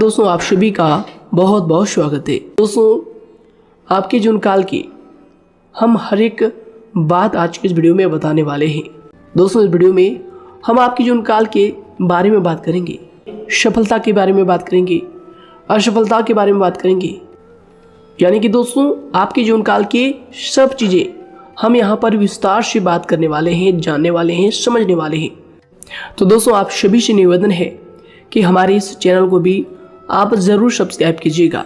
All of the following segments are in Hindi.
दोस्तों आप सभी का बहुत बहुत स्वागत है। दोस्तों आपके जीवन काल की हम हर एक बात आज के इस वीडियो में बताने वाले हैं। दोस्तों इस वीडियो में हम आपके जीवन काल के बारे में बात करेंगे, सफलता के बारे में बात करेंगे, असफलता के बारे में बात करेंगे। यानी कि दोस्तों आपके जीवन काल की सब चीज़ें हम यहाँ पर विस्तार से बात करने वाले हैं, जानने वाले हैं, समझने वाले हैं। तो दोस्तों आप सभी से निवेदन है कि हमारे इस चैनल को भी आप ज़रूर सब्सक्राइब कीजिएगा,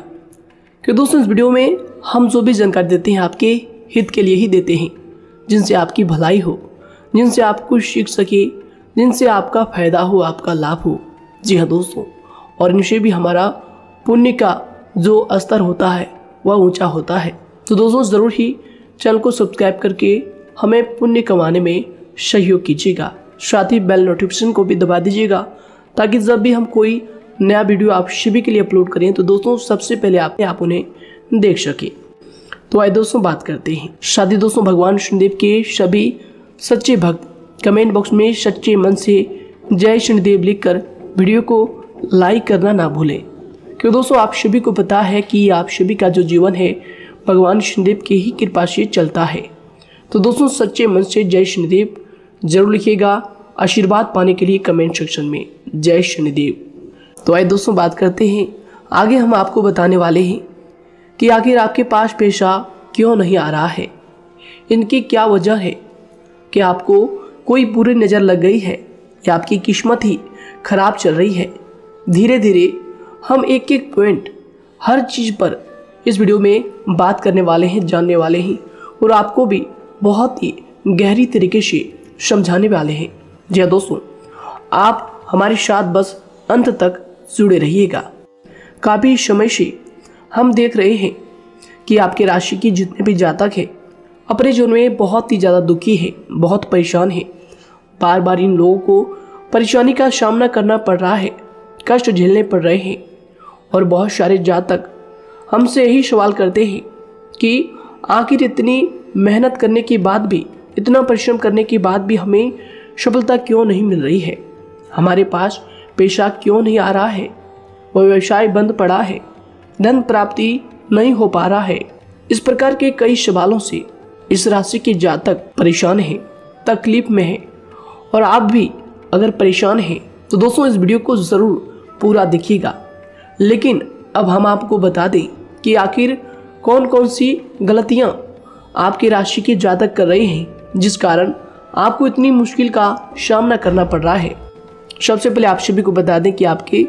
कि दोस्तों इस वीडियो में हम जो भी जानकारी देते हैं आपके हित के लिए ही देते हैं, जिनसे आपकी भलाई हो, जिनसे आप कुछ सीख सके, जिनसे आपका फ़ायदा हो, आपका लाभ हो। जी हाँ दोस्तों, और इनसे भी हमारा पुण्य का जो स्तर होता है वह ऊंचा होता है। तो दोस्तों ज़रूर ही चैनल को सब्सक्राइब करके हमें पुण्य कमाने में सहयोग कीजिएगा। साथ ही बेल नोटिफिकेशन को भी दबा दीजिएगा, ताकि जब भी हम कोई नया वीडियो आप सभी के लिए अपलोड करें तो दोस्तों सबसे पहले आप उन्हें देख सके। तो आइए दोस्तों बात करते हैं। साथ ही दोस्तों भगवान शनिदेव के सभी सच्चे भक्त कमेंट बॉक्स में सच्चे मन से जय शनिदेव लिखकर वीडियो को लाइक करना ना भूलें, क्योंकि दोस्तों आप सभी को पता है कि आप सभी का जो जीवन है भगवान शनिदेव की ही कृपा से चलता है। तो दोस्तों सच्चे मन से जय शनिदेव जरूर लिखिएगा, आशीर्वाद पाने के लिए कमेंट सेक्शन में जय शनिदेव। तो आइए दोस्तों बात करते हैं। आगे हम आपको बताने वाले हैं कि आखिर आपके पास पैसा क्यों नहीं आ रहा है, इनकी क्या वजह है, कि आपको कोई बुरी नज़र लग गई है या आपकी किस्मत ही खराब चल रही है। धीरे धीरे हम एक एक पॉइंट हर चीज़ पर इस वीडियो में बात करने वाले हैं, जानने वाले हैं, और आपको भी बहुत ही गहरी तरीके से समझाने वाले हैं। जी हाँ दोस्तों, आप हमारे साथ बस अंत तक जुड़े रहिएगा। काफ़ी समय से हम देख रहे हैं कि आपके राशि की जितने भी जातक हैं अपने जीवन में बहुत ही ज़्यादा दुखी है, बहुत परेशान है। बार बार इन लोगों को परेशानी का सामना करना पड़ रहा है, कष्ट झेलने पड़ रहे हैं। और बहुत सारे जातक हमसे यही सवाल करते हैं कि आखिर इतनी मेहनत करने के बाद भी, इतना परिश्रम करने के बाद भी हमें सफलता क्यों नहीं मिल रही है, हमारे पास पैसा क्यों नहीं आ रहा है, वह व्यवसाय बंद पड़ा है, धन प्राप्ति नहीं हो पा रहा है। इस प्रकार के कई सवालों से इस राशि के जातक परेशान हैं, तकलीफ में हैं। और आप भी अगर परेशान हैं तो दोस्तों इस वीडियो को ज़रूर पूरा देखिएगा। लेकिन अब हम आपको बता दें कि आखिर कौन कौन सी गलतियां आपकी राशि के जातक कर रहे हैं, जिस कारण आपको इतनी मुश्किल का सामना करना पड़ रहा है। सबसे पहले आप सभी को बता दें कि आपके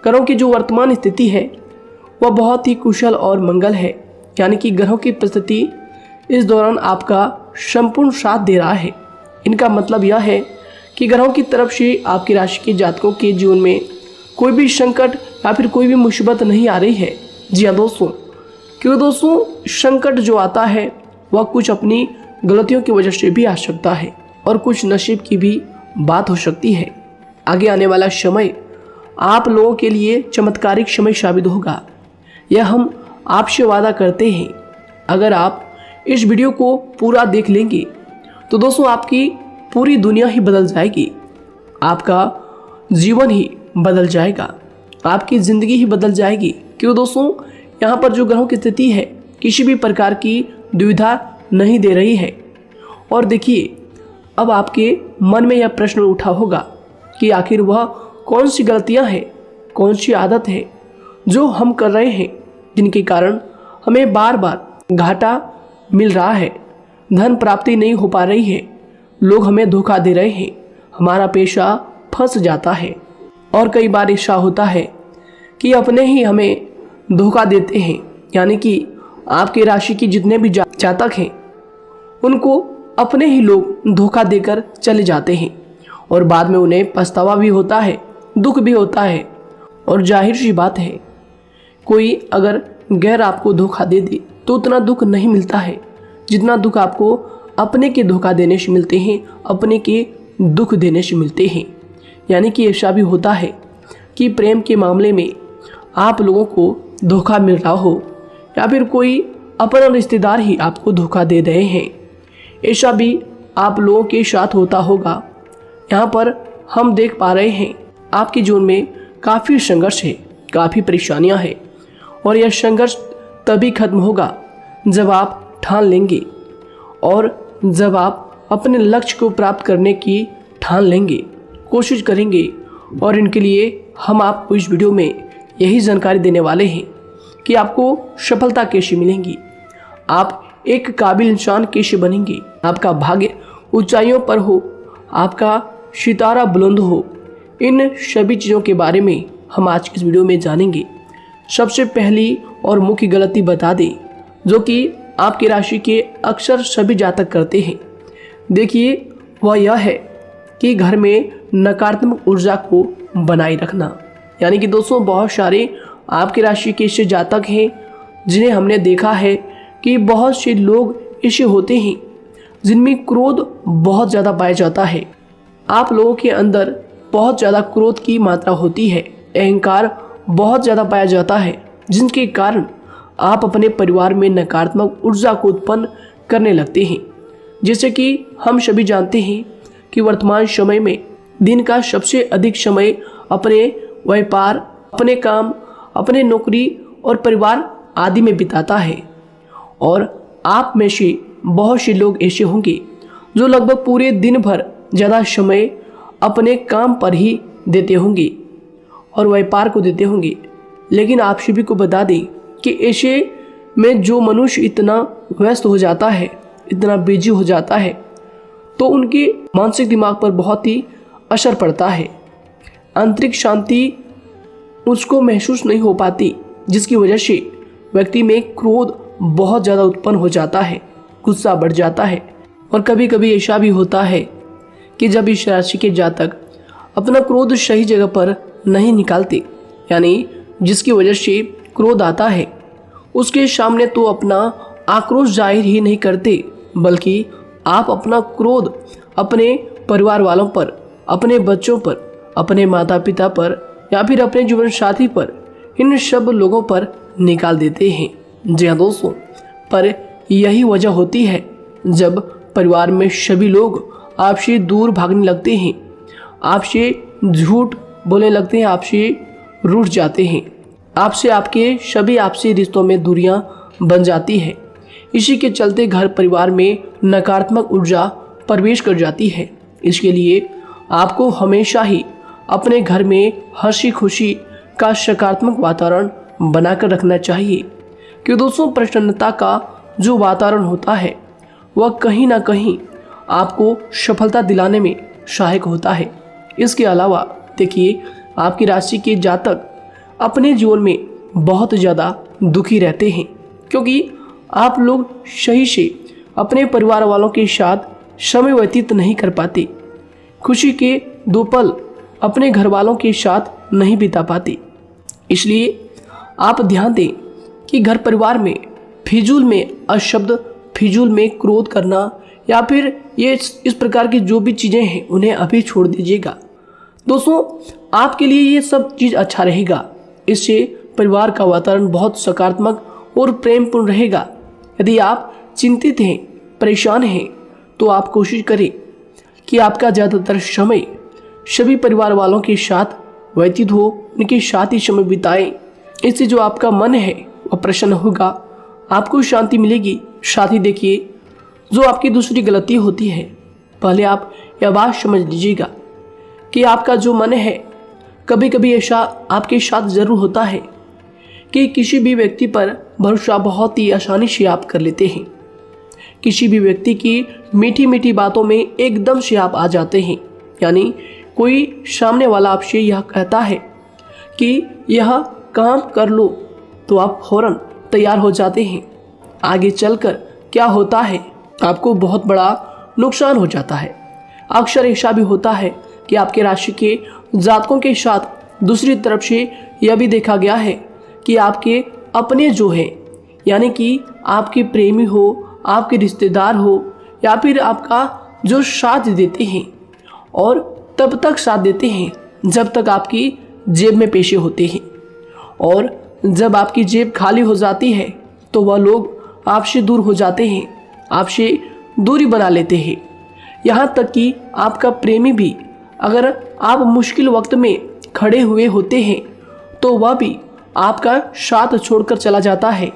ग्रहों की जो वर्तमान स्थिति है वह बहुत ही कुशल और मंगल है। यानी कि ग्रहों की परिस्थिति इस दौरान आपका संपूर्ण साथ दे रहा है। इनका मतलब यह है कि ग्रहों की तरफ से आपकी राशि के जातकों के जीवन में कोई भी संकट या फिर कोई भी मुसीबत नहीं आ रही है। जी हाँ दोस्तों, क्योंकि दोस्तों संकट जो आता है वह कुछ अपनी गलतियों की वजह से भी आ सकता है, और कुछ नसीब की भी बात हो सकती है। आगे आने वाला समय आप लोगों के लिए चमत्कारिक समय साबित होगा, यह हम आपसे वादा करते हैं। अगर आप इस वीडियो को पूरा देख लेंगे तो दोस्तों आपकी पूरी दुनिया ही बदल जाएगी, आपका जीवन ही बदल जाएगा, आपकी ज़िंदगी ही बदल जाएगी। क्यों दोस्तों यहाँ पर जो ग्रहों की स्थिति है किसी भी प्रकार की दुविधा नहीं दे रही है। और देखिए अब आपके मन में यह प्रश्न उठा होगा कि आखिर वह कौन सी गलतियां हैं, कौन सी आदत है जो हम कर रहे हैं, जिनके कारण हमें बार बार घाटा मिल रहा है, धन प्राप्ति नहीं हो पा रही है, लोग हमें धोखा दे रहे हैं, हमारा पैसा फंस जाता है। और कई बार ऐसा होता है कि अपने ही हमें धोखा देते हैं। यानी कि आपकी राशि की जितने भी जातक हैं उनको अपने ही लोग धोखा देकर चले जाते हैं, और बाद में उन्हें पछतावा भी होता है, दुख भी होता है। और जाहिर सी बात है, कोई अगर गैर आपको धोखा दे दे तो उतना दुख नहीं मिलता है जितना दुख आपको अपने के धोखा देने से मिलते हैं, अपने के दुख देने से मिलते हैं। यानी कि ऐसा भी होता है कि प्रेम के मामले में आप लोगों को धोखा मिल रहा हो, या फिर कोई अपना रिश्तेदार ही आपको धोखा दे रहे हैं। ऐसा भी आप लोगों के साथ होता होगा। यहाँ पर हम देख पा रहे हैं आपके जीवन में काफ़ी संघर्ष है, काफ़ी परेशानियां हैं और यह संघर्ष तभी खत्म होगा जब आप ठान लेंगे और जब आप अपने लक्ष्य को प्राप्त करने की ठान लेंगे, कोशिश करेंगे। और इनके लिए हम आपको इस वीडियो में यही जानकारी देने वाले हैं कि आपको सफलता कैसे मिलेंगी, आप एक काबिल इंसान कैसे बनेंगे, आपका भाग्य ऊंचाइयों पर हो, आपका सितारा बुलंद हो। इन सभी चीज़ों के बारे में हम आज की इस वीडियो में जानेंगे। सबसे पहली और मुख्य गलती बता दें जो कि आपकी राशि के अक्सर सभी जातक करते हैं, देखिए वह यह है कि घर में नकारात्मक ऊर्जा को बनाए रखना। यानी कि दोस्तों, बहुत सारे आपकी राशि के ऐसे जातक हैं जिन्हें हमने देखा है कि बहुत से लोग ऐसे होते हैं जिनमें क्रोध बहुत ज़्यादा पाया जाता है। आप लोगों के अंदर बहुत ज़्यादा क्रोध की मात्रा होती है, अहंकार बहुत ज़्यादा पाया जाता है, जिनके कारण आप अपने परिवार में नकारात्मक ऊर्जा को उत्पन्न करने लगते हैं। जैसे कि हम सभी जानते हैं कि वर्तमान समय में दिन का सबसे अधिक समय अपने व्यापार, अपने काम, अपने नौकरी और परिवार आदि में बिताता है। और आप में से बहुत से लोग ऐसे होंगे जो लगभग पूरे दिन भर ज़्यादा समय अपने काम पर ही देते होंगे और व्यापार को देते होंगे। लेकिन आप सभी को बता दें कि ऐसे में जो मनुष्य इतना व्यस्त हो जाता है, इतना बिजी हो जाता है, तो उनके मानसिक दिमाग पर बहुत ही असर पड़ता है। आंतरिक शांति उसको महसूस नहीं हो पाती, जिसकी वजह से व्यक्ति में क्रोध बहुत ज़्यादा उत्पन्न हो जाता है, गुस्सा बढ़ जाता है। और कभी कभी ऐसा भी होता है कि जब इस राशि के जातक अपना क्रोध सही जगह पर नहीं निकालते, यानी जिसकी वजह से क्रोध आता है, उसके सामने तो अपना आक्रोश जाहिर ही नहीं करते, बल्कि आप अपना क्रोध अपने परिवार वालों पर, अपने बच्चों पर, अपने माता पिता पर या फिर अपने जीवन साथी पर, इन सब लोगों पर निकाल देते हैं। जी हाँ दोस्तों, पर यही वजह होती है जब परिवार में सभी लोग आपसे दूर भागने लगते हैं, आपसे झूठ बोलने लगते हैं, आपसे रूठ जाते हैं, आपसे आपके सभी आपसी रिश्तों में दूरियां बन जाती है। इसी के चलते घर परिवार में नकारात्मक ऊर्जा प्रवेश कर जाती है। इसके लिए आपको हमेशा ही अपने घर में हंसी खुशी का सकारात्मक वातावरण बनाकर रखना चाहिए। कि दोस्तों, प्रसन्नता का जो वातावरण होता है वह कहीं ना कहीं आपको सफलता दिलाने में सहायक होता है। इसके अलावा देखिए, आपकी राशि के जातक अपने जीवन में बहुत ज़्यादा दुखी रहते हैं, क्योंकि आप लोग सही से अपने परिवार वालों के साथ समय व्यतीत नहीं कर पाते, खुशी के दो पल अपने घर वालों के साथ नहीं बिता पाते। इसलिए आप ध्यान दें कि घर परिवार में फिजूल में अशब्द, फिजूल में क्रोध करना या फिर ये इस प्रकार की जो भी चीज़ें हैं उन्हें अभी छोड़ दीजिएगा। दोस्तों, आपके लिए ये सब चीज़ अच्छा रहेगा। इससे परिवार का वातावरण बहुत सकारात्मक और प्रेमपूर्ण रहेगा। यदि आप चिंतित हैं, परेशान हैं, तो आप कोशिश करें कि आपका ज़्यादातर समय सभी परिवार वालों के साथ व्यतीत हो, उनके साथ ही समय बिताएं। इससे जो आपका मन है वह प्रसन्न होगा, आपको शांति मिलेगी। साथ ही देखिए, जो आपकी दूसरी गलती होती है, पहले आप यह बात समझ लीजिएगा कि आपका जो मन है, कभी कभी ऐसा आपके साथ ज़रूर होता है कि किसी भी व्यक्ति पर भरोसा बहुत ही आसानी से आप कर लेते हैं। किसी भी व्यक्ति की मीठी मीठी बातों में एकदम से आप आ जाते हैं। यानी कोई सामने वाला आपसे यह कहता है कि यह काम कर लो, तो आप फौरन तैयार हो जाते हैं। आगे चलकर क्या होता है, आपको बहुत बड़ा नुकसान हो जाता है। अक्सर ऐसा भी होता है कि आपके राशि के जातकों के साथ दूसरी तरफ से यह भी देखा गया है कि आपके अपने जो हैं, यानी कि आपके प्रेमी हो, आपके रिश्तेदार हो या फिर आपका जो साथ देते हैं, और तब तक साथ देते हैं जब तक आपकी जेब में पैसे होते हैं, और जब आपकी जेब खाली हो जाती है तो वह लोग आपसे दूर हो जाते हैं, आपसे दूरी बना लेते हैं। यहाँ तक कि आपका प्रेमी भी, अगर आप मुश्किल वक्त में खड़े हुए होते हैं तो वह भी आपका साथ छोड़कर चला जाता है।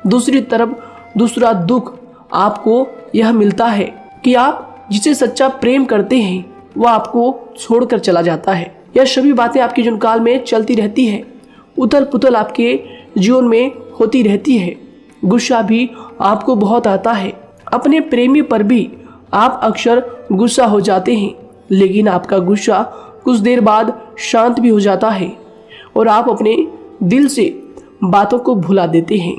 दूसरी तरफ दूसरा दुख आपको यह मिलता है कि आप जिसे सच्चा प्रेम करते हैं वह आपको छोड़कर चला जाता है। यह सभी बातें आपके जीवन काल में चलती रहती है। उथल पुथल आपके जीवन में होती रहती है। गुस्सा भी आपको बहुत आता है। अपने प्रेमी पर भी आप अक्सर गुस्सा हो जाते हैं, लेकिन आपका गुस्सा कुछ देर बाद शांत भी हो जाता है और आप अपने दिल से बातों को भुला देते हैं।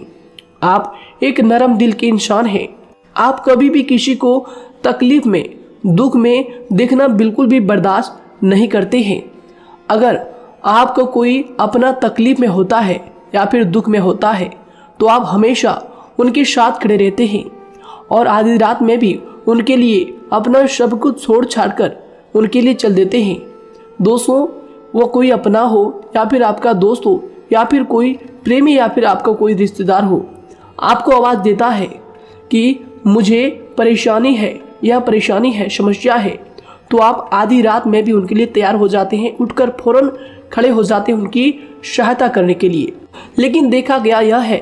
आप एक नरम दिल के इंसान हैं। आप कभी भी किसी को तकलीफ में, दुख में देखना बिल्कुल भी बर्दाश्त नहीं करते हैं। अगर आपको कोई अपना तकलीफ में होता है या फिर दुख में होता है तो आप हमेशा उनके साथ खड़े रहते हैं और आधी रात में भी उनके लिए अपना सब कुछ छोड़ छाड़ कर उनके लिए चल देते हैं। दोस्तों, वो कोई अपना हो या फिर आपका दोस्त हो या फिर कोई प्रेमी या फिर आपका कोई रिश्तेदार हो, आपको आवाज़ देता है कि मुझे परेशानी है, यह परेशानी है, समस्या है, तो आप आधी रात में भी उनके लिए तैयार हो जाते हैं, उठकर फौरन खड़े हो जाते हैं उनकी सहायता करने के लिए। लेकिन देखा गया यह है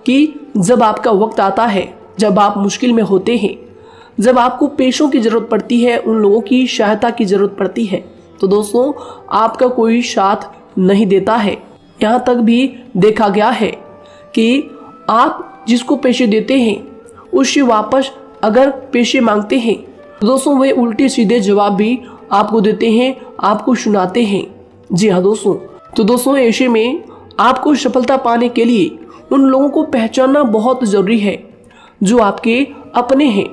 कि जब आपका वक्त आता है, जब आप मुश्किल में होते हैं, जब आपको पैसों की ज़रूरत पड़ती है, उन लोगों की सहायता की ज़रूरत पड़ती है, तो दोस्तों आपका कोई साथ नहीं देता है। यहाँ तक भी देखा गया है कि आप जिसको पैसे देते हैं उससे वापस अगर पैसे मांगते हैं तो दोस्तों वे उल्टे सीधे जवाब भी आपको देते हैं, आपको सुनाते हैं। जी हाँ दोस्तों, तो दोस्तों ऐसे में आपको सफलता पाने के लिए उन लोगों को पहचानना बहुत ज़रूरी है जो आपके अपने हैं,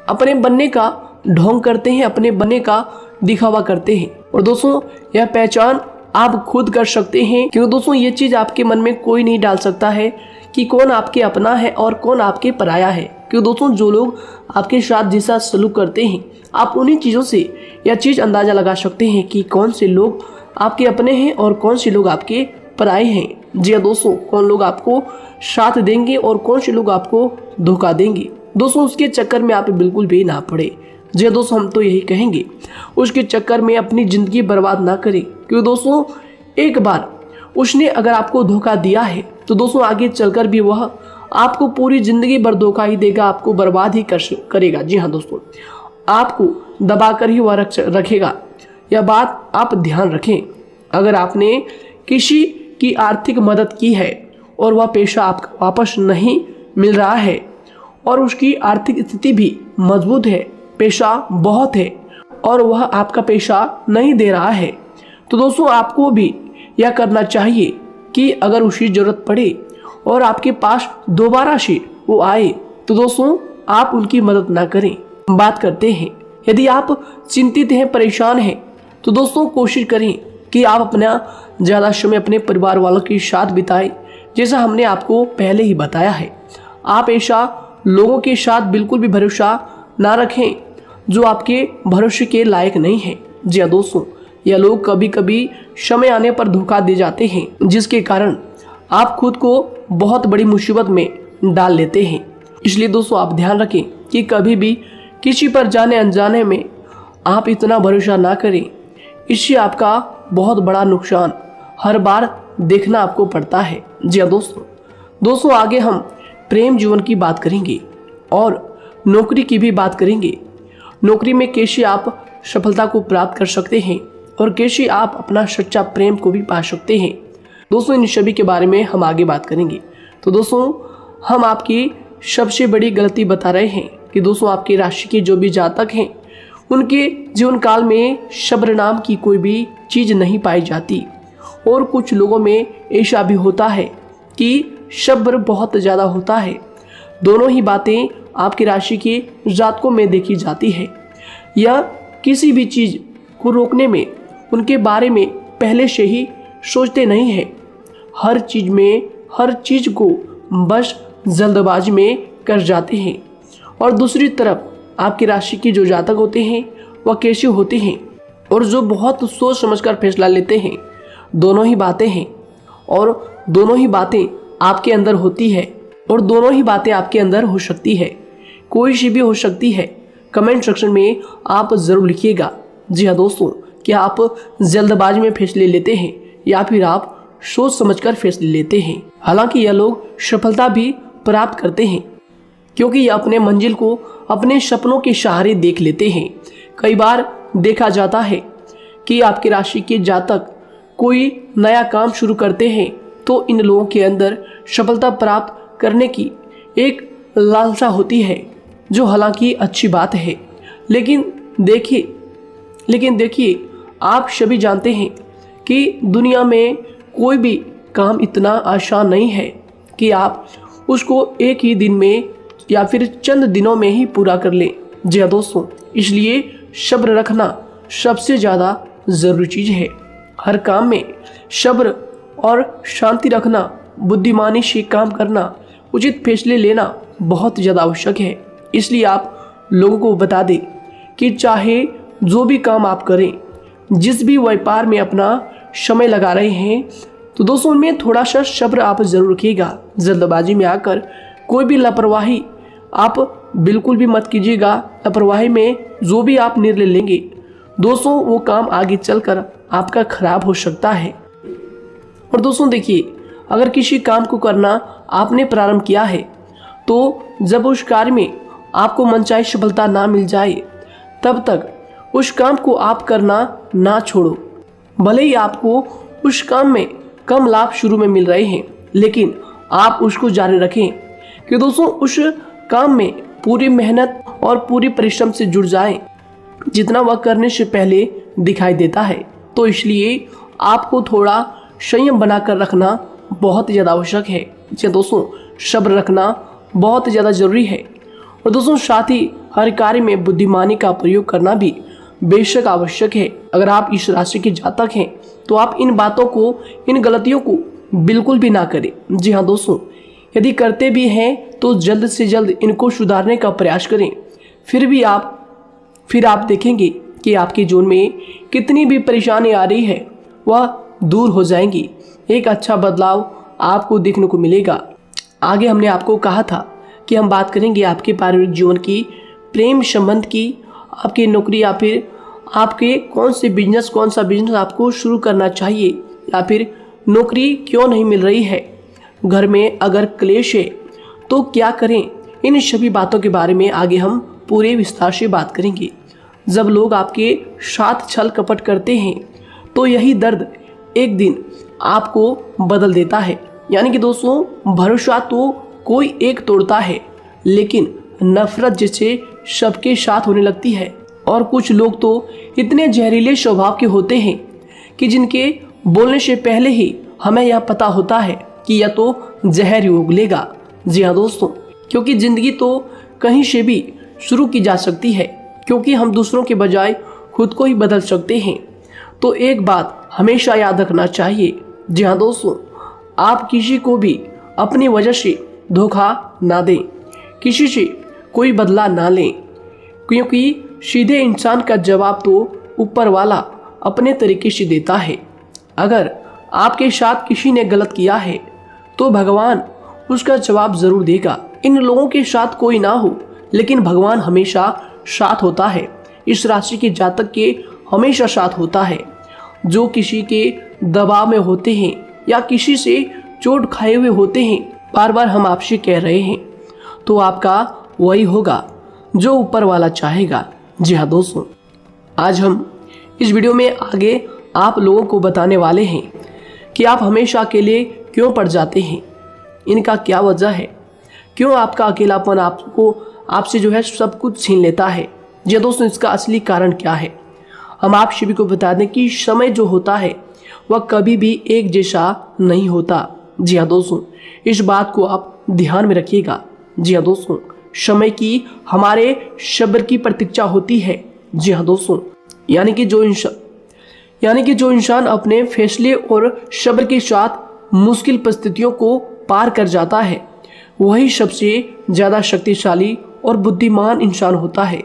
अपने बनने का ढोंग करते हैं, अपने बनने का दिखावा करते हैं। और दोस्तों यह पहचान आप खुद कर सकते हैं, क्योंकि दोस्तों ये चीज़ आपके मन में कोई नहीं डाल सकता है कि कौन आपके अपना है और कौन आपके पराया है। क्योंकि दोस्तों जो लोग आपके साथ जैसा सलूक करते हैं, आप उन्हीं चीज़ों से यह चीज़ अंदाज़ा लगा सकते हैं कि कौन से लोग आपके अपने हैं और कौन से लोग आपके पराए हैं। जी हाँ दोस्तों, कौन लोग आपको साथ देंगे और कौन से लोग आपको धोखा देंगे। दोस्तों उसके चक्कर में आप बिल्कुल भी ना पड़े। जी दोस्तों, हम तो यही कहेंगे उसके चक्कर में अपनी ज़िंदगी बर्बाद ना करें, क्योंकि दोस्तों एक बार उसने अगर आपको धोखा दिया है तो दोस्तों आगे चलकर भी वह आपको पूरी ज़िंदगी भर धोखा ही देगा, आपको बर्बाद ही करेगा। जी हाँ दोस्तों, आपको दबा कर ही वह रखेगा। यह बात आप ध्यान रखें। अगर आपने किसी की आर्थिक मदद की है और वह पैसा आपको वापस नहीं मिल रहा है और उसकी आर्थिक स्थिति भी मजबूत है, पैसा बहुत है और वह आपका पैसा नहीं दे रहा है, तो दोस्तों आपको भी यह करना चाहिए कि अगर उसकी ज़रूरत पड़े और आपके पास दोबारा से वो आए तो दोस्तों आप उनकी मदद ना करें। बात करते हैं, यदि आप चिंतित हैं, परेशान हैं, तो दोस्तों कोशिश करें कि आप अपना ज़्यादा समय अपने परिवार वालों के साथ बिताएं, जैसा हमने आपको पहले ही बताया है। आप ऐसा लोगों के साथ बिल्कुल भी भरोसा ना रखें जो आपके भरोसे के लायक नहीं है। जी हाँ दोस्तों, यह लोग कभी कभी समय आने पर धोखा दे जाते हैं, जिसके कारण आप खुद को बहुत बड़ी मुसीबत में डाल लेते हैं। इसलिए दोस्तों आप ध्यान रखें कि कभी भी किसी पर जाने अनजाने में आप इतना भरोसा ना करें, इससे आपका बहुत बड़ा नुकसान हर बार देखना आपको पड़ता है। जी हाँ दोस्तों आगे हम प्रेम जीवन की बात करेंगे और नौकरी की भी बात करेंगे। नौकरी में कैसे आप सफलता को प्राप्त कर सकते हैं और कैसे आप अपना सच्चा प्रेम को भी पा सकते हैं। दोस्तों इन सभी के बारे में हम आगे बात करेंगे। तो दोस्तों हम आपकी सबसे बड़ी गलती बता रहे हैं कि दोस्तों आपकी राशि के जो भी जातक हैं उनके जीवन काल में सब्र नाम की कोई भी चीज़ नहीं पाई जाती, और कुछ लोगों में ऐसा भी होता है कि सब्र बहुत ज़्यादा होता है। दोनों ही बातें आपकी राशि के जातकों में देखी जाती है। या किसी भी चीज़ को रोकने में उनके बारे में पहले से ही सोचते नहीं हैं, हर चीज़ को बस जल्दबाजी में कर जाते हैं। और दूसरी तरफ आपकी राशि के जो जातक होते हैं वह कैसे होते हैं और जो बहुत सोच समझकर फैसला लेते हैं। दोनों ही बातें हैं और दोनों ही बातें आपके अंदर होती है और दोनों ही बातें आपके अंदर हो सकती है, कोई सी भी हो सकती है। कमेंट सेक्शन में आप ज़रूर लिखिएगा। जी हाँ दोस्तों, क्या आप जल्दबाजी में फैसले लेते हैं या फिर आप सोच समझकर फैसले लेते हैं। हालांकि यह लोग सफलता भी प्राप्त करते हैं क्योंकि यह अपने मंजिल को अपने सपनों के सहारे देख लेते हैं। कई बार देखा जाता है कि आपकी राशि के जातक कोई नया काम शुरू करते हैं तो इन लोगों के अंदर सफलता प्राप्त करने की एक लालसा होती है, जो हालांकि अच्छी बात है। लेकिन देखिए आप सभी जानते हैं कि दुनिया में कोई भी काम इतना आसान नहीं है कि आप उसको एक ही दिन में या फिर चंद दिनों में ही पूरा कर लें। जी हाँ दोस्तों, इसलिए सब्र रखना सबसे ज़्यादा ज़रूरी चीज़ है। हर काम में सब्र और शांति रखना, बुद्धिमानी से काम करना, उचित फैसले लेना बहुत ज़्यादा आवश्यक है। इसलिए आप लोगों को बता दें कि चाहे जो भी काम आप करें, जिस भी व्यापार में अपना समय लगा रहे हैं, तो दोस्तों उनमें थोड़ा सा सब्र आप जरूर रखिएगा। जल्दबाजी में आकर कोई भी लापरवाही आप बिल्कुल भी मत कीजिएगा। लापरवाही में जो भी आप निर्णय लेंगे दोस्तों, वो काम आगे चलकर आपका खराब हो सकता है। और दोस्तों देखिए, अगर किसी काम को करना आपने प्रारंभ किया है तो जब उस कार्य में आपको मनचाही सफलता ना मिल जाए तब तक उस काम को आप करना ना छोड़ो। भले ही आपको उस काम में कम लाभ शुरू में मिल रहे हैं, लेकिन आप उसको जारी रखें कि दोस्तों उस काम में पूरी मेहनत और पूरी परिश्रम से जुड़ जाएं, जितना वह करने से पहले दिखाई देता है। तो इसलिए आपको थोड़ा संयम बनाकर रखना बहुत ज़्यादा आवश्यक है। जी दोस्तों, सब्र रखना बहुत ज़्यादा ज़रूरी है। और दोस्तों साथ ही हर कार्य में बुद्धिमानी का प्रयोग करना भी बेशक आवश्यक है। अगर आप इस राशि के जातक हैं तो आप इन बातों को, इन गलतियों को बिल्कुल भी ना करें। जी हाँ दोस्तों, यदि करते भी हैं तो जल्द से जल्द इनको सुधारने का प्रयास करें। फिर आप देखेंगे कि आपके जीवन में कितनी भी परेशानी आ रही है वह दूर हो जाएंगी। एक अच्छा बदलाव आपको देखने को मिलेगा। आगे हमने आपको कहा था कि हम बात करेंगे आपके पारिवारिक जीवन की, प्रेम संबंध की, आपकी नौकरी या फिर आपके कौन सा बिजनेस आपको शुरू करना चाहिए, या फिर नौकरी क्यों नहीं मिल रही है, घर में अगर क्लेश है तो क्या करें। इन सभी बातों के बारे में आगे हम पूरे विस्तार से बात करेंगे। जब लोग आपके साथ छल कपट करते हैं तो यही दर्द एक दिन आपको बदल देता है। यानी कि दोस्तों, भरोसा तो कोई एक तोड़ता है, लेकिन नफरत जैसे सबके साथ होने लगती है। और कुछ लोग तो इतने जहरीले स्वभाव के होते हैं कि जिनके बोलने से पहले ही हमें यह पता होता है कि यह तो जहर ही उगलेगा। जी हाँ दोस्तों, क्योंकि ज़िंदगी तो कहीं से भी शुरू की जा सकती है, क्योंकि हम दूसरों के बजाय खुद को ही बदल सकते हैं। तो एक बात हमेशा याद रखना चाहिए। जी हाँ दोस्तों, आप किसी को भी अपनी वजह से धोखा ना दें, किसी से कोई बदला ना लें, क्योंकि सीधे इंसान का जवाब तो ऊपर वाला अपने तरीके से देता है। अगर आपके साथ किसी ने गलत किया है तो भगवान उसका जवाब जरूर देगा। इन लोगों के साथ कोई ना हो, लेकिन भगवान हमेशा साथ होता है। इस राशि के जातक के हमेशा साथ होता है। जो किसी के दबाव में होते हैं या किसी से चोट खाए हुए होते हैं, बार बार हम आपसे कह रहे हैं, तो आपका वही होगा जो ऊपर वाला चाहेगा। जी हाँ दोस्तों, आज हम इस वीडियो में आगे आप लोगों को बताने वाले हैं कि आप हमेशा अकेले क्यों पड़ जाते हैं, इनका क्या वजह है, क्यों आपका अकेलापन आपसे जो है सब कुछ छीन लेता है। जी दोस्तों, इसका असली कारण क्या है हम आप सभी को बता दें कि समय जो होता है वह कभी भी एक जैसा नहीं होता। जी हाँ दोस्तों, इस बात को आप ध्यान में रखिएगा। जी हाँ दोस्तों, समय की हमारे सब्र की प्रतीक्षा होती है। जी हाँ दोस्तों, यानी कि जो इंसान अपने फैसले और सब्र के साथ मुश्किल परिस्थितियों को पार कर जाता है, वही सबसे ज़्यादा शक्तिशाली और बुद्धिमान इंसान होता है।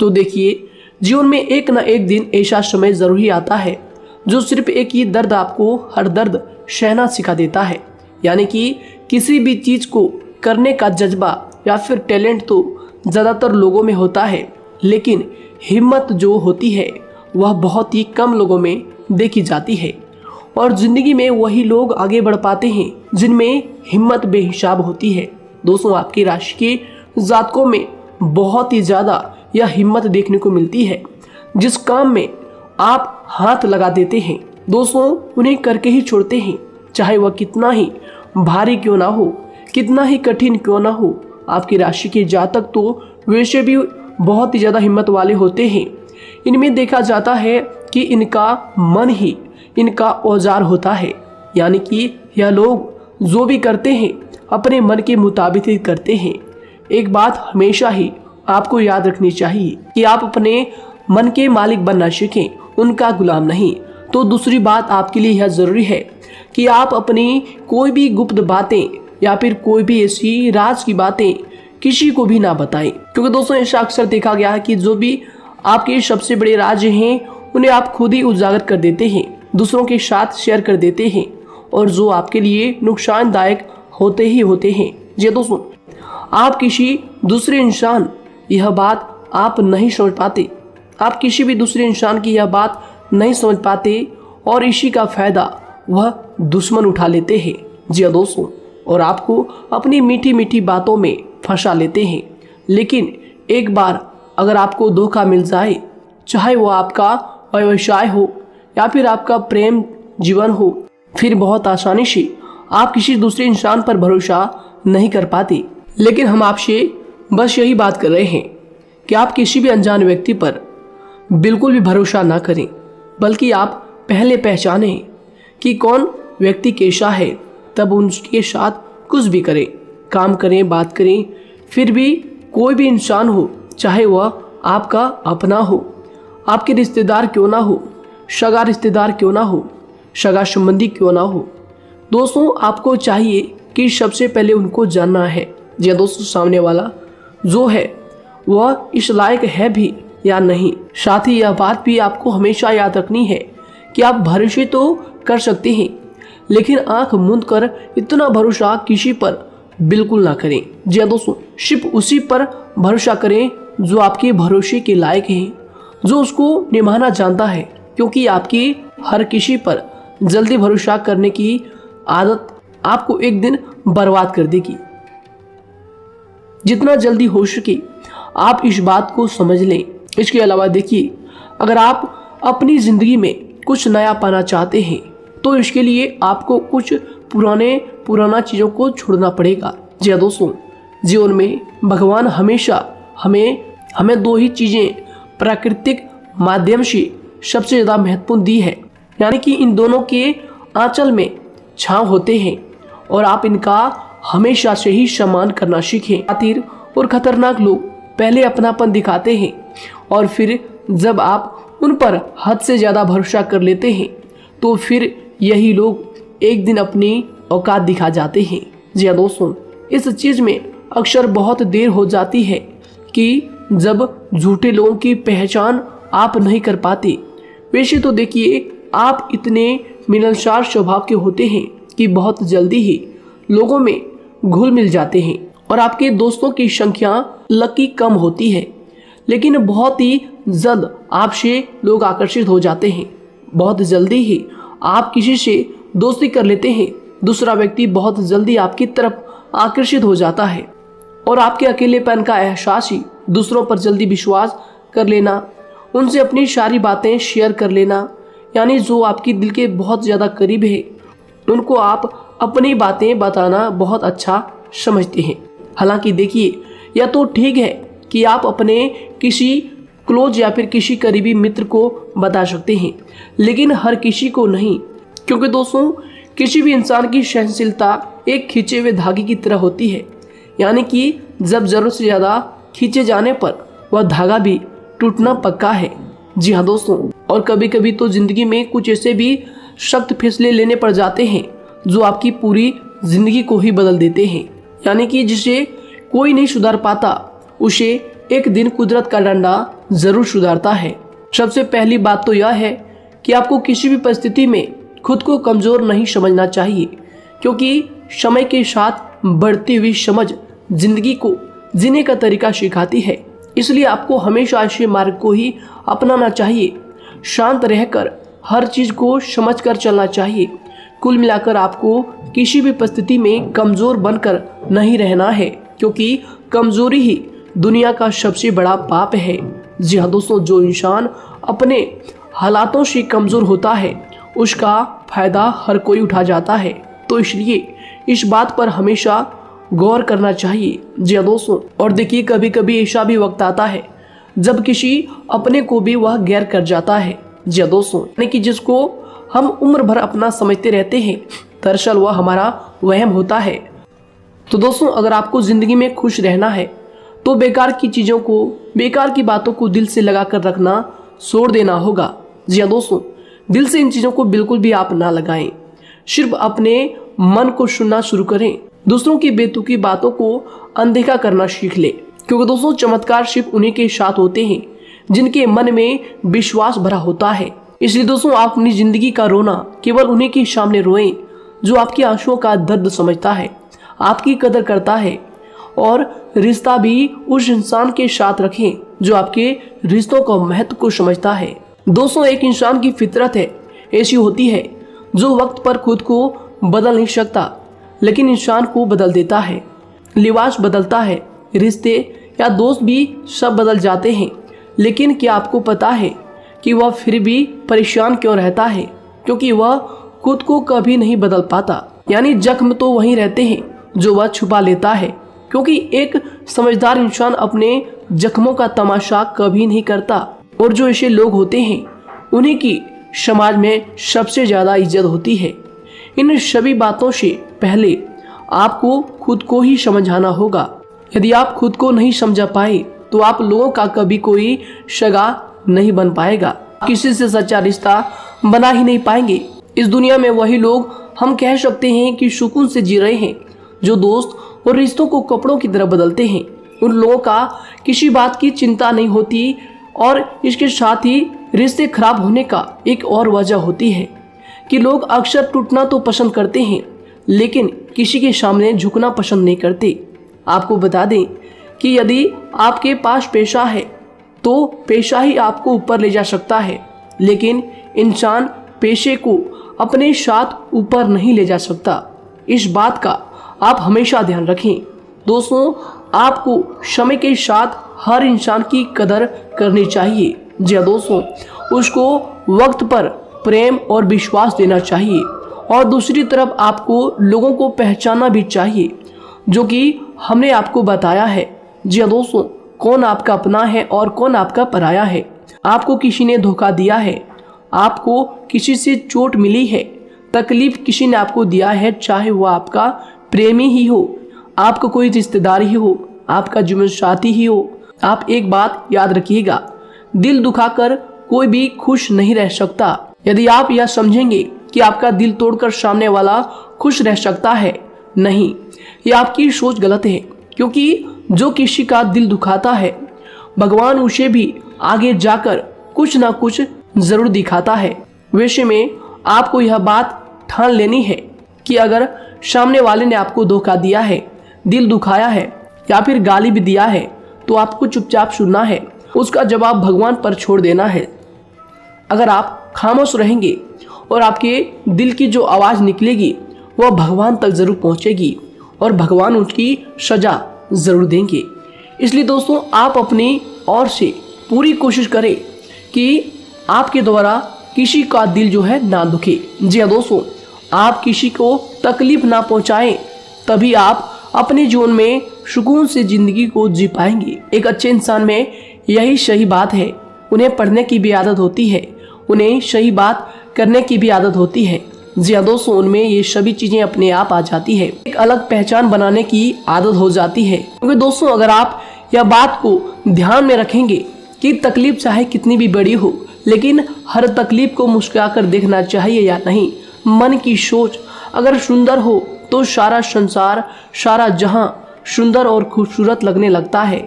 तो देखिए, जीवन में एक ना एक दिन ऐसा समय ज़रूर ही आता है जो सिर्फ एक ही दर्द आपको हर दर्द सहना सिखा देता है। यानी कि किसी भी चीज़ को करने का जज्बा या फिर टैलेंट तो ज़्यादातर लोगों में होता है, लेकिन हिम्मत जो होती है वह बहुत ही कम लोगों में देखी जाती है। और जिंदगी में वही लोग आगे बढ़ पाते हैं जिनमें हिम्मत बेहिसाब होती है। दोस्तों, आपकी राशि के जातकों में बहुत ही ज्यादा यह हिम्मत देखने को मिलती है। जिस काम में आप हाथ लगा देते हैं दोस्तों, उन्हें करके ही छोड़ते हैं, चाहे वह कितना ही भारी क्यों ना हो, कितना ही कठिन क्यों ना हो। आपकी राशि के जातक तो वैसे भी बहुत ही ज्यादा हिम्मत वाले होते हैं। इनमें देखा जाता है कि इनका मन ही इनका औजार होता है, यानी कि यह लोग जो भी करते हैं अपने मन के मुताबिक ही करते हैं। एक बात हमेशा ही आपको याद रखनी चाहिए कि आप अपने मन के मालिक बनना सीखें, उनका गुलाम नहीं। तो दूसरी बात आपके लिए यह जरूरी है कि आप अपनी कोई भी गुप्त बातें या फिर कोई भी ऐसी राज की बातें किसी को भी ना बताएं, क्योंकि दोस्तों ऐसा अक्सर देखा गया है कि जो भी आपके सबसे बड़े राज हैं उन्हें आप खुद ही उजागर कर देते हैं, दूसरों के साथ शेयर कर देते हैं, और जो आपके लिए नुकसानदायक होते ही होते हैं। जी दोस्तों, आप किसी दूसरे इंसान यह बात आप नहीं समझ पाते, आप किसी भी दूसरे इंसान की यह बात नहीं समझ पाते, और इसी का फायदा वह दुश्मन उठा लेते हैं। जी दोस्तों, और आपको अपनी मीठी मीठी बातों में फंसा लेते हैं। लेकिन एक बार अगर आपको धोखा मिल जाए, चाहे वो आपका व्यवसाय हो या फिर आपका प्रेम जीवन हो, फिर बहुत आसानी से आप किसी दूसरे इंसान पर भरोसा नहीं कर पाते। लेकिन हम आपसे बस यही बात कर रहे हैं कि आप किसी भी अनजान व्यक्ति पर बिल्कुल भी भरोसा ना करें, बल्कि आप पहले पहचानें कि कौन व्यक्ति कैसा है, तब उनके साथ कुछ भी करें, काम करें, बात करें। फिर भी कोई भी इंसान हो, चाहे वह आपका अपना हो, आपके रिश्तेदार क्यों ना हो, सगा रिश्तेदार क्यों ना हो, सगा संबंधी क्यों ना हो, दोस्तों आपको चाहिए कि सबसे पहले उनको जानना है जी दोस्तों, सामने वाला जो है वह इस लायक है भी या नहीं। साथ ही यह बात भी आपको हमेशा याद रखनी है कि आप भरोसे तो कर सकते हैं, लेकिन आंख मूंद कर इतना भरोसा किसी पर बिल्कुल ना करें। जी दोस्तों, सिर्फ उसी पर भरोसा करें जो आपके भरोसे के लायक है, जो उसको निभाना जानता है, क्योंकि आपकी हर किसी पर जल्दी भरोसा करने की आदत आपको एक दिन बर्बाद कर देगी। जितना जल्दी हो सके आप इस बात को समझ लें। इसके अलावा देखिए, अगर आप अपनी जिंदगी में कुछ नया पाना चाहते हैं तो इसके लिए आपको कुछ पुराना चीज़ों को छोड़ना पड़ेगा। जी हाँ दोस्तों, जीवन में भगवान हमेशा हमें दो ही चीज़ें प्राकृतिक माध्यम से सबसे ज़्यादा महत्वपूर्ण दी है, यानी कि इन दोनों के आंचल में छांव होते हैं, और आप इनका हमेशा से ही सम्मान करना सीखें। शातिर और खतरनाक लोग पहले अपनापन दिखाते हैं, और फिर जब आप उन पर हद से ज़्यादा भरोसा कर लेते हैं तो फिर यही लोग एक दिन अपनी औकात दिखा जाते हैं। जी हाँ दोस्तों, इस चीज़ में अक्सर बहुत देर हो जाती है कि जब झूठे लोगों की पहचान आप नहीं कर पाते। वैसे तो देखिए, आप इतने मिलनसार स्वभाव के होते हैं कि बहुत जल्दी ही लोगों में घुल मिल जाते हैं, और आपके दोस्तों की संख्या लकी कम होती है, लेकिन बहुत ही जल्द आपसे लोग आकर्षित हो जाते हैं। बहुत जल्दी ही आप किसी से दोस्ती कर लेते हैं, दूसरा व्यक्ति बहुत जल्दी आपकी तरफ आकर्षित हो जाता है, और आपके अकेलेपन का एहसास ही दूसरों पर जल्दी विश्वास कर लेना, उनसे अपनी सारी बातें शेयर कर लेना, यानी जो आपकी दिल के बहुत ज़्यादा करीब है उनको आप अपनी बातें बताना बहुत अच्छा समझते हैं। हालांकि देखिए, यह तो ठीक है कि आप अपने किसी क्लोज या फिर किसी करीबी मित्र को बता सकते हैं, लेकिन हर किसी को नहीं, क्योंकि दोस्तों किसी भी इंसान की सहनशीलता एक खींचे हुए धागे की तरह होती है, यानी कि जब जरूरत से ज़्यादा खींचे जाने पर वह धागा भी टूटना पक्का है। जी हाँ दोस्तों, और कभी कभी तो जिंदगी में कुछ ऐसे भी सख्त फैसले लेने पड़ जाते हैं जो आपकी पूरी जिंदगी को ही बदल देते हैं, यानी कि जिसे कोई नहीं सुधार पाता उसे एक दिन कुदरत का डंडा जरूर सुधारता है। सबसे पहली बात तो यह है कि आपको किसी भी परिस्थिति में खुद को कमजोर नहीं समझना चाहिए, क्योंकि समय के साथ बढ़ती हुई समझ जिंदगी को जीने का तरीका सिखाती है। इसलिए आपको हमेशा ऐसे मार्ग को ही अपनाना चाहिए। शांत रहकर हर चीज़ को समझ कर चलना चाहिए। कुल मिलाकर आपको किसी भी परिस्थिति में कमज़ोर बनकर नहीं रहना है, क्योंकि कमज़ोरी ही दुनिया का सबसे बड़ा पाप है। जी हाँ दोस्तों, जो इंसान अपने हालातों से कमज़ोर होता है उसका फ़ायदा हर कोई उठा जाता है। तो इसलिए इस बात पर हमेशा गौर करना चाहिए। जी हाँ दोस्तों, और देखिए कभी कभी ऐसा भी वक्त आता है जब किसी अपने को भी वह गैर कर जाता है। जी हाँ दोस्तों, यानी कि जिसको हम उम्र भर अपना समझते रहते हैं, दरअसल वह हमारा वहम होता है। तो दोस्तों, अगर आपको ज़िंदगी में खुश रहना है तो बेकार की चीज़ों को, बेकार की बातों को दिल से लगा कर रखना छोड़ देना होगा। जी हाँ दोस्तों, दिल से इन चीज़ों को बिल्कुल भी आप ना लगाएं। सिर्फ अपने मन को सुनना शुरू करें। दूसरों की बेतुकी बातों को अनदेखा करना सीख ले, क्योंकि दोस्तों चमत्कार सिर्फ उन्हीं के साथ होते हैं जिनके मन में विश्वास भरा होता है। इसलिए दोस्तों, आप अपनी जिंदगी का रोना केवल उन्हीं के सामने रोएं जो आपके आंसुओं का दर्द समझता है, आपकी कदर करता है, और रिश्ता भी उस इंसान के साथ रखें जो आपके रिश्तों का महत्व को समझता है। दोस्तों, एक इंसान की फितरत है ऐसी होती है जो वक्त पर खुद को बदल नहीं सकता, लेकिन इंसान को बदल देता है। लिबास बदलता है, रिश्ते या दोस्त भी सब बदल जाते हैं, लेकिन क्या आपको पता है कि वह फिर भी परेशान क्यों रहता है? क्योंकि वह खुद को कभी नहीं बदल पाता। यानी जख्म तो वहीं रहते हैं जो वह छुपा लेता है, क्योंकि एक समझदार इंसान अपने जख्मों का तमाशा कभी नहीं करता। और जो ऐसे लोग होते हैं उन्हीं की समाज में सबसे ज़्यादा इज्जत होती है। इन सभी बातों से पहले आपको खुद को ही समझाना होगा। यदि आप खुद को नहीं समझा पाए तो आप लोगों का कभी कोई सगा नहीं बन पाएगा, किसी से सच्चा रिश्ता बना ही नहीं पाएंगे। इस दुनिया में वही लोग हम कह सकते हैं कि सुकून से जी रहे हैं जो दोस्त और रिश्तों को कपड़ों की तरह बदलते हैं। उन लोगों का किसी बात की चिंता नहीं होती, और इसके साथ ही रिश्ते खराब होने का एक और वजह होती है कि लोग अक्सर टूटना तो पसंद करते हैं, लेकिन किसी के सामने झुकना पसंद नहीं करते। आपको बता दें कि यदि आपके पास पैसा है तो पैसा ही आपको ऊपर ले जा सकता है, लेकिन इंसान पैसे को अपने साथ ऊपर नहीं ले जा सकता। इस बात का आप हमेशा ध्यान रखें। दोस्तों, आपको समय के साथ हर इंसान की कदर करनी चाहिए। जी हाँ दोस्तों, उसको वक्त पर प्रेम और विश्वास देना चाहिए, और दूसरी तरफ आपको लोगों को पहचानना भी चाहिए जो कि हमने आपको बताया है। जी हाँ दोस्तों, कौन आपका अपना है और कौन आपका पराया है। आपको किसी ने धोखा दिया है, आपको किसी से चोट मिली है, तकलीफ किसी ने आपको दिया है, चाहे वो आपका प्रेमी ही हो, आपका कोई रिश्तेदार ही हो, आपका जीवन साथी ही हो। आप एक बात याद रखिएगा, दिल दुखाकर कोई भी खुश नहीं रह सकता। यदि आप यह समझेंगे कि आपका दिल तोड़कर सामने वाला खुश रह सकता है, नहीं, यह आपकी सोच गलत है, क्योंकि जो किसी का दिल दुखाता है भगवान उसे भी आगे जाकर कुछ ना कुछ जरूर दिखाता है। वैसे में आपको यह बात ठान लेनी है कि अगर सामने वाले ने आपको धोखा दिया है, दिल दुखाया है या फिर गाली भी दिया है, तो आपको चुपचाप सुनना है, उसका जवाब भगवान पर छोड़ देना है। अगर आप खामोश रहेंगे और आपके दिल की जो आवाज़ निकलेगी वह भगवान तक जरूर पहुंचेगी, और भगवान उसकी सजा ज़रूर देंगे। इसलिए दोस्तों, आप अपनी ओर से पूरी कोशिश करें कि आपके द्वारा किसी का दिल जो है ना दुखे। जी हाँ दोस्तों, आप किसी को तकलीफ ना पहुंचाएं, तभी आप अपने जीवन में सुकून से ज़िंदगी को जी पाएंगे। एक अच्छे इंसान में यही सही बात है, उन्हें पढ़ने की भी आदत होती है, उन्हें सही बात करने की भी आदत होती है। जी हाँ दोस्तों, उनमें ये सभी चीज़ें अपने आप आ जाती है, एक अलग पहचान बनाने की आदत हो जाती है। क्योंकि दोस्तों, अगर आप यह बात को ध्यान में रखेंगे कि तकलीफ चाहे कितनी भी बड़ी हो, लेकिन हर तकलीफ को मुस्कुराकर देखना चाहिए या नहीं। मन की सोच अगर सुंदर हो तो सारा संसार, सारा जहां सुंदर और खूबसूरत लगने लगता है।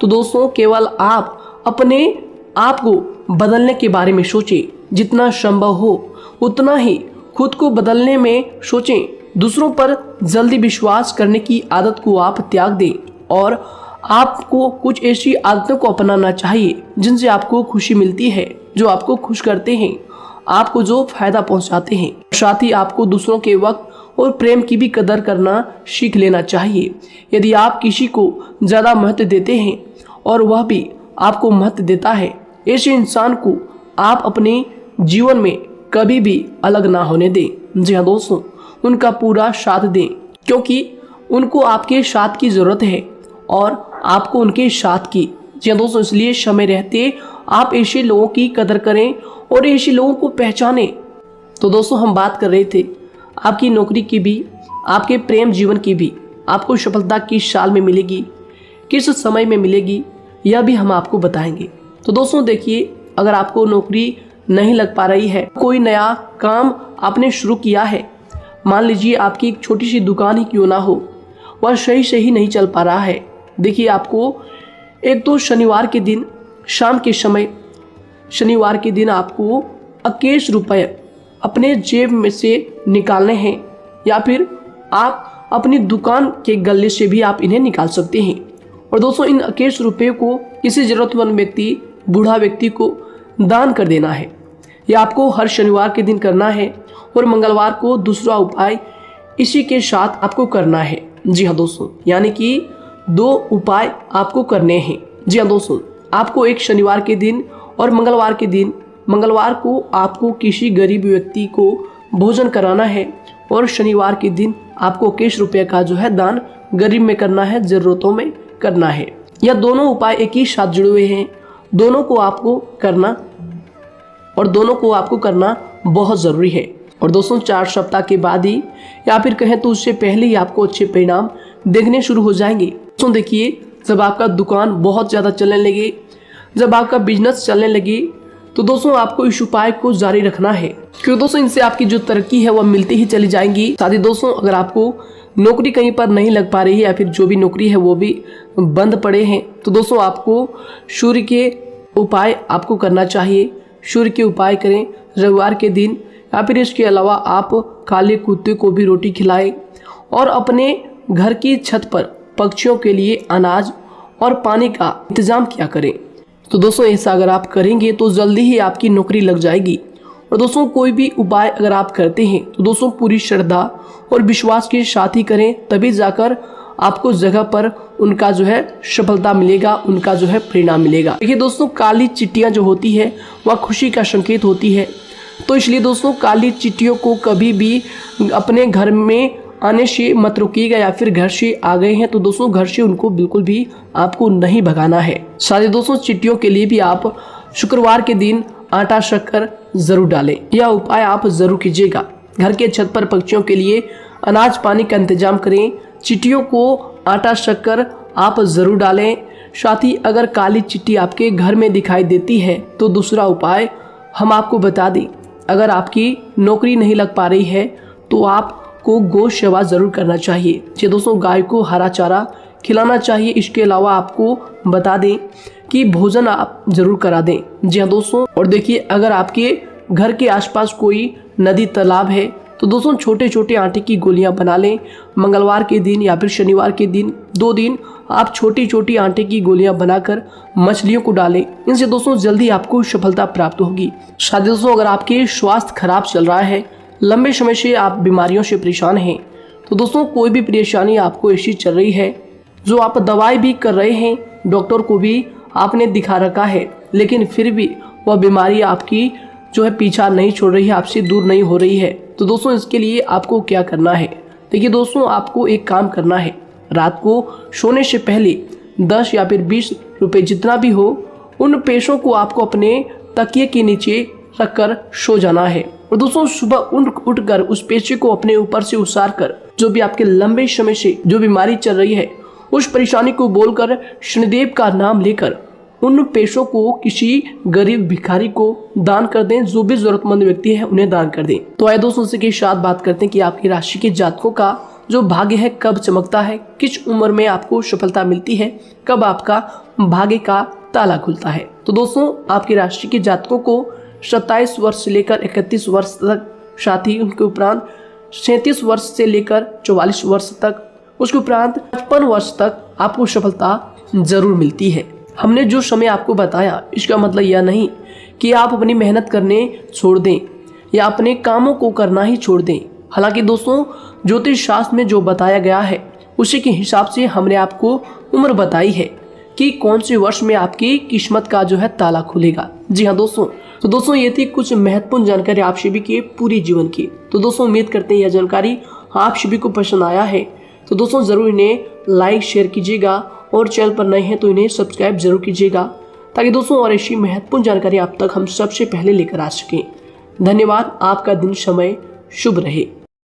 तो दोस्तों, केवल आप अपने आप को बदलने के बारे में सोचें, जितना संभव हो उतना ही खुद को बदलने में सोचें। दूसरों पर जल्दी विश्वास करने की आदत को आप त्याग दें, और आपको कुछ ऐसी आदतों को अपनाना चाहिए जिनसे आपको खुशी मिलती है, जो आपको खुश करते हैं। आपको जो फायदा पहुंचाते हैं। साथ ही आपको दूसरों के वक्त और प्रेम की भी कदर करना सीख लेना चाहिए। यदि आप किसी को ज़्यादा महत्व देते हैं और वह भी आपको महत्व देता है, ऐसे इंसान को आप अपने जीवन में कभी भी अलग ना होने दें। जी हाँ दोस्तों, उनका पूरा साथ दें, क्योंकि उनको आपके साथ की ज़रूरत है और आपको उनके साथ की। जी हाँ दोस्तों, इसलिए समय रहते आप ऐसे लोगों की कदर करें और ऐसे लोगों को पहचानें। तो दोस्तों, हम बात कर रहे थे आपकी नौकरी की भी, आपके प्रेम जीवन की भी। आपको सफलता किस साल में मिलेगी, किस समय में मिलेगी, यह भी हम आपको बताएंगे। तो दोस्तों देखिए, अगर आपको नौकरी नहीं लग पा रही है, कोई नया काम आपने शुरू किया है, मान लीजिए आपकी एक छोटी सी दुकान ही क्यों ना हो, वह सही से ही नहीं चल पा रहा है। देखिए, आपको एक तो शनिवार के दिन शाम के समय, शनिवार के दिन आपको 21 रुपये अपने जेब में से निकालने हैं, या फिर आप अपनी दुकान के गले से भी आप इन्हें निकाल सकते हैं। और दोस्तों, इन 21 रुपये को किसी ज़रूरतमंद व्यक्ति, बूढ़ा व्यक्ति को दान कर देना है। यह आपको हर शनिवार के दिन करना है और मंगलवार को दूसरा उपाय इसी के साथ आपको करना है। जी हाँ दोस्तों, यानी कि 2 उपाय आपको करने हैं। जी हाँ दोस्तों, आपको एक शनिवार के दिन और मंगलवार के दिन, मंगलवार को आपको किसी गरीब व्यक्ति को भोजन कराना है और शनिवार के दिन आपको 21 रुपये का जो है दान गरीब में करना है, ज़रूरतों में करना है। यह दोनों उपाय एक ही साथ जुड़े हुए हैं, दोनों को आपको करना और दोनों को आपको करना बहुत ज़रूरी है। और दोस्तों, 4 सप्ताह के बाद ही, या फिर कहें तो उससे पहले ही आपको अच्छे परिणाम देखने शुरू हो जाएंगे। दोस्तों देखिए, जब आपका दुकान बहुत ज़्यादा चलने लगे, जब आपका बिजनेस चलने लगे, तो दोस्तों आपको इस उपाय को जारी रखना है, क्योंकि दोस्तों इनसे आपकी जो तरक्की है वह मिलती ही चली जाएंगी। साथ ही दोस्तों, अगर आपको नौकरी कहीं पर नहीं लग पा रही है या फिर जो भी नौकरी है वो भी बंद पड़े हैं, तो दोस्तों आपको सूर्य के उपाय आपको करना चाहिए। सूर्य के उपाय करें रविवार के दिन, या फिर इसके अलावा आप काले कुत्ते को भी रोटी खिलाएं और अपने घर की छत पर पक्षियों के लिए अनाज और पानी का इंतजाम किया करें। तो दोस्तों, ऐसा अगर आप करेंगे तो जल्दी ही आपकी नौकरी लग जाएगी। और दोस्तों, कोई भी उपाय अगर आप करते हैं तो दोस्तों पूरी श्रद्धा और विश्वास के साथ ही करें, तभी जाकर आपको जगह पर उनका जो है सफलता मिलेगा, उनका जो है परिणाम मिलेगा। देखिए दोस्तों, काली चिट्टियाँ जो होती है वह खुशी का संकेत होती है, तो इसलिए दोस्तों काली चिट्टियों को कभी भी अपने घर में आने से मत रोकिएगा, या फिर घर से आ गए हैं तो दोस्तों घर से उनको बिल्कुल भी आपको नहीं भगाना है। साथ ही दोस्तों, चिट्टियों के लिए भी आप शुक्रवार के दिन आटा शक्कर जरूर डालें, यह उपाय आप जरूर कीजिएगा। घर के छत पर पक्षियों के लिए अनाज पानी का इंतजाम करें, चिट्टियों को आटा शक्कर आप जरूर डालें। साथ ही अगर काली चिट्टी आपके घर में दिखाई देती है तो दूसरा उपाय हम आपको बता दें, अगर आपकी नौकरी नहीं लग पा रही है तो आपको गौ सेवा जरूर करना चाहिए। जी दोस्तों, गाय को हरा चारा खिलाना चाहिए। इसके अलावा आपको बता दें कि भोजन आप जरूर करा दें। जी हाँ दोस्तों, और देखिए, अगर आपके घर के आसपास कोई नदी तालाब है तो दोस्तों छोटे छोटे आटे की गोलियां बना लें। मंगलवार के दिन या फिर शनिवार के दिन 2 दिन आप छोटी छोटी आटे की गोलियां बनाकर मछलियों को डालें। इनसे दोस्तों जल्दी आपको सफलता प्राप्त होगी। साथ ही दोस्तों, अगर आपके स्वास्थ्य खराब चल रहा है, लंबे समय से आप बीमारियों से परेशान हैं, तो दोस्तों कोई भी परेशानी आपको ऐसी चल रही है जो आप दवाई भी कर रहे हैं, डॉक्टर को भी आपने दिखा रखा है, लेकिन फिर भी वह बीमारी आपकी जो है पीछा नहीं छोड़ रही है, आपसे दूर नहीं हो रही है, तो दोस्तों इसके लिए आपको क्या करना है। देखिए दोस्तों, आपको एक काम करना है, रात को सोने से पहले 10 या फिर 20 रुपए जितना भी हो, उन पैसों को आपको अपने तकिए के नीचे रखकर सो जाना है। और दोस्तों सुबह उठकर उस पैसे को अपने ऊपर से उतार कर, जो भी आपके लंबे समय से जो बीमारी चल रही है उस परेशानी को बोलकर शनिदेव का नाम लेकर उन पैसों को किसी गरीब भिखारी को दान कर दें। जो भी जरूरतमंद व्यक्ति है उन्हें दान कर दें। तो आइए दोस्तों इसी के साथ बात करते हैं कि आपकी राशि के जातकों का जो भाग्य है कब चमकता है, किस उम्र में आपको सफलता मिलती है, कब आपका भाग्य का ताला खुलता है। तो दोस्तों आपकी राशि के जातकों को 27 वर्ष से लेकर 31 वर्ष तक, साथ ही उनके उपरांत 37 वर्ष से लेकर 44 वर्ष तक, उसके उपरांत 55 वर्ष तक आपको सफलता जरूर मिलती है। हमने जो समय आपको बताया इसका मतलब यह नहीं कि आप अपनी मेहनत करने छोड़ दें या अपने कामों को करना ही छोड़ दें। हालांकि दोस्तों ज्योतिष शास्त्र में जो बताया गया है उसी के हिसाब से हमने आपको उम्र बताई है कि कौन से वर्ष में आपकी किस्मत का जो है ताला खुलेगा। जी हाँ दोस्तों, तो दोस्तों ये थी कुछ महत्वपूर्ण जानकारी आप सभी के पूरे जीवन की। तो दोस्तों उम्मीद करते हैं यह जानकारी आप सभी को पसंद आया है। तो दोस्तों जरूर इन्हें लाइक शेयर कीजिएगा और चैनल पर नए हैं तो इन्हें सब्सक्राइब जरूर कीजिएगा, ताकि दोस्तों और ऐसी महत्वपूर्ण जानकारी आप तक हम सबसे पहले लेकर आ सकें। धन्यवाद। आपका दिन समय शुभ रहे।